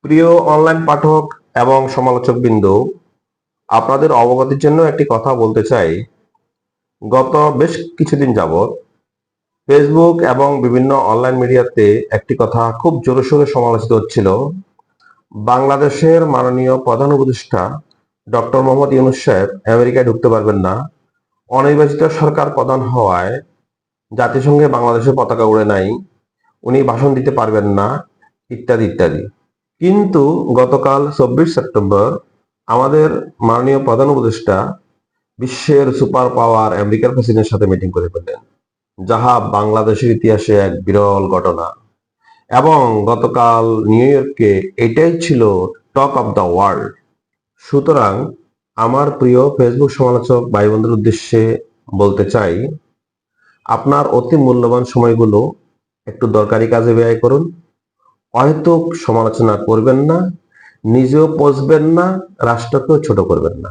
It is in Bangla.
প্রিয় অনলাইন পাঠক এবং সমালোচকবৃন্দ, আপনাদের অবগতির জন্য একটি কথা বলতে চাই। গত বেশ কিছুদিন যাবৎ ফেসবুক এবং বিভিন্ন অনলাইন মিডিয়াতে একটি কথা খুব জোরে সোরে সমালোচিত হচ্ছিল। বাংলাদেশের মাননীয় প্রধান উপদেষ্টা ডক্টর মোহাম্মদ ইউনূস সাহেব আমেরিকায় ঢুকতে পারবেন না, অনির্বাচিত সরকার প্রধান হওয়ায় জাতিসংঘে বাংলাদেশের পতাকা উড়ে নাই, উনি ভাষণ দিতে পারবেন না, ইত্যাদি ইত্যাদি। কিন্তু গতকাল 24 সেপ্টেম্বর আমাদের মাননীয় প্রধান উপদেষ্টা বিশ্বের সুপার পাওয়ার আমেরিকার প্রেসিডেন্টের সাথে মিটিং করে ফেললেন, যাহা বাংলাদেশের ইতিহাসে এক বিরল ঘটনা। এবং গতকাল নিউ ইয়র্কে এটাই ছিল টক অফ দ্য ওয়ার্ল্ড। সুতরাং আমার প্রিয় ফেসবুক সমালোচক ভাই বন্ধুর উদ্দেশ্যে বলতে চাই, আপনার অতি মূল্যবান সময়গুলো একটু দরকারি কাজে ব্যয় করুন। অহেতুক সমালোচনা করবেন না, নিজেও পচবেন না, রাষ্ট্রকেও ছোট করবেন না।